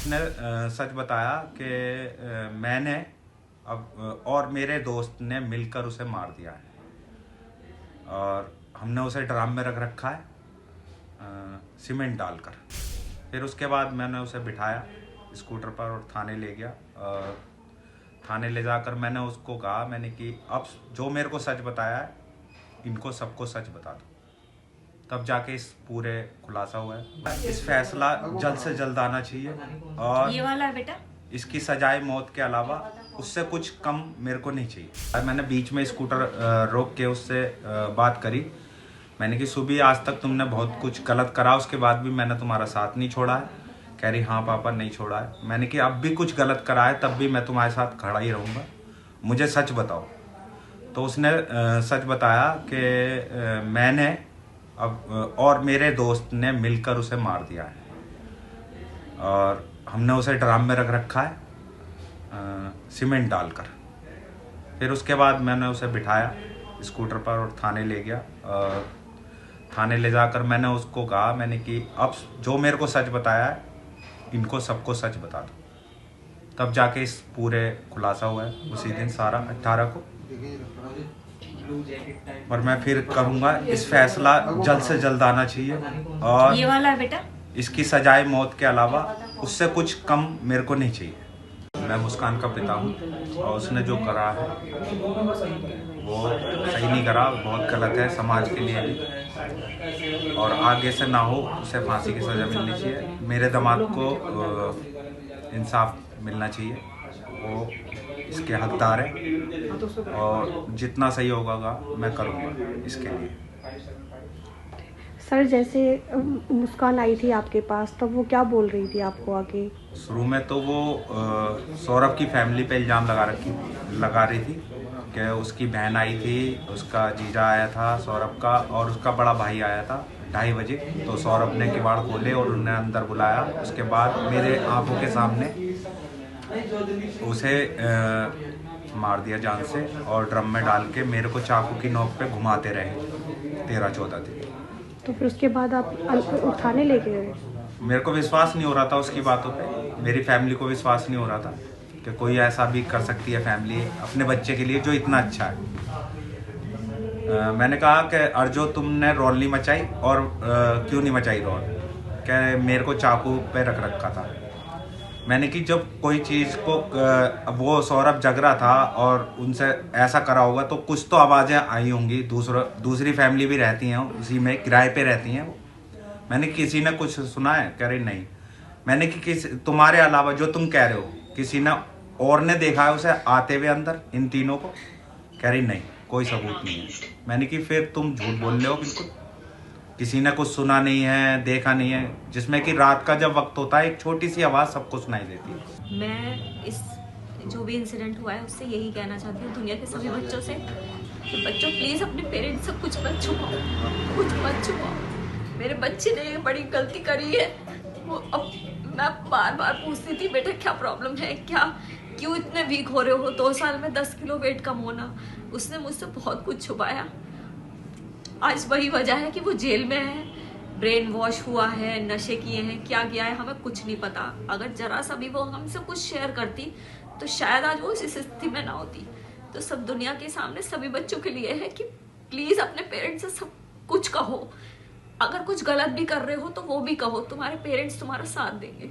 उसने सच बताया कि मैंने और मेरे दोस्त ने मिलकर उसे मार दिया है और हमने उसे ड्रम में रख रखा है सीमेंट डालकर। फिर उसके बाद मैंने उसे बिठाया स्कूटर पर और थाने ले गया। और थाने ले जाकर मैंने उसको कहा, मैंने कि अब जो मेरे को सच बताया है इनको सबको सच बता दो। तब जाके इस पूरे खुलासा हुआ है। इस फैसला जल्द से जल्द आना चाहिए और ये वाला है बेटा, इसकी सजाए मौत के अलावा उससे कुछ कम मेरे को नहीं चाहिए। मैंने बीच में स्कूटर रोक के उससे बात करी। मैंने कि सुबह आज तक तुमने बहुत कुछ गलत करा, उसके बाद भी मैंने तुम्हारा साथ नहीं छोड़ा है। कह रही हाँ पापा नहीं छोड़ा है। मैंने कि अब भी कुछ गलत करा है तब भी मैं तुम्हारे साथ खड़ा ही रहूँगा, मुझे सच बताओ। तो उसने सच बताया कि मैंने और मेरे दोस्त ने मिलकर उसे मार दिया है और हमने उसे ड्रम में रख रखा है सीमेंट डालकर। फिर उसके बाद मैंने उसे बिठाया स्कूटर पर और थाने ले गया। और थाने ले जाकर मैंने उसको कहा, मैंने कि अब जो मेरे को सच बताया है इनको सबको सच बता दो। तब जाके इस पूरे खुलासा हुआ है उसी दिन सारा 18 को। और मैं फिर कहूँगा इस फैसला जल्द से जल्द आना चाहिए और ये वाला है बेटा, इसकी सजाए मौत के अलावा उससे कुछ कम मेरे को नहीं चाहिए। मैं मुस्कान का पिता हूँ और उसने जो करा है वो सही नहीं करा, बहुत गलत है समाज के लिए भी। और आगे से ना हो, उसे फांसी की सज़ा मिलनी चाहिए। मेरे दामाद को इंसाफ मिलना चाहिए, वो इसके हकदार है और जितना सही होगा मैं करूँगा इसके लिए। सर जैसे मुस्कान आई थी आपके पास तब वो क्या बोल रही थी आपको आगे? शुरू में तो वो सौरभ की फैमिली पे इल्ज़ाम लगा रही थी कि उसकी बहन आई थी, उसका जीजा आया था सौरभ का और उसका बड़ा भाई आया था 2:30 बजे। तो सौरभ ने किवाड़ खोले और उन्हें अंदर बुलाया। उसके बाद मेरे आंखों के सामने उसे मार दिया जान से और ड्रम में डाल के मेरे को चाकू की नोक पे घुमाते रहे 13-14 दिन। तो फिर उसके बाद आप थाने लेके गए? मेरे को विश्वास नहीं हो रहा था उसकी बातों पे, मेरी फैमिली को विश्वास नहीं हो रहा था कि कोई ऐसा भी कर सकती है फैमिली अपने बच्चे के लिए जो इतना अच्छा है। मैंने कहा कि अर्जो तुमने रौल नहीं मचाई और क्यों नहीं मचाई रौल? क्या मेरे को चाकू पे रख रखा था। मैंने कि जब कोई चीज़ को वो सौरभ जग रहा था और उनसे ऐसा करा होगा तो कुछ तो आवाज़ें आई होंगी। दूसरी फैमिली भी रहती हैं उसी में, किराए पे रहती हैं वो। मैंने किसी ने कुछ सुना है? कह रही नहीं। मैंने कि तुम्हारे अलावा जो तुम कह रहे हो किसी ने और ने देखा है उसे आते हुए अंदर इन तीनों को? कह रही नहीं, कोई सबूत नहीं है। मैंने कि फिर तुम झूठ बोल रहे हो बिल्कुल, किसी ने कुछ सुना नहीं है, देखा नहीं है, जिसमें कि रात का जब वक्त होता है एक छोटी सी आवाज़ सबको सुनाई देती है। मैं इस जो भी इंसिडेंट हुआ है उससे यही कहना चाहती हूँ दुनिया के सभी बच्चों से कि बच्चों प्लीज़ अपने पेरेंट्स से कुछ मत छुपाओ, कुछ मत छुपाओ। मेरे बच्चे ने बड़ी गलती करी है। वो अब मैं बार बार पूछती थी बेटा क्या प्रॉब्लम है, क्या क्यों इतने वीक हो रहे हो? 2 साल में 10 किलो वेट कम होना। उसने मुझसे बहुत कुछ छुपाया। आज वही वजह है कि वो जेल में है, ब्रेन वॉश हुआ है, नशे किए हैं, क्या किया है हमें कुछ नहीं पता। अगर जरा सा भी वो हमसे कुछ शेयर करती तो शायद आज वो इस स्थिति में ना होती। तो सब दुनिया के सामने सभी बच्चों के लिए है कि प्लीज अपने पेरेंट्स से सब कुछ कहो। अगर कुछ गलत भी कर रहे हो तो वो भी कहो, तुम्हारे पेरेंट्स तुम्हारा साथ देंगे।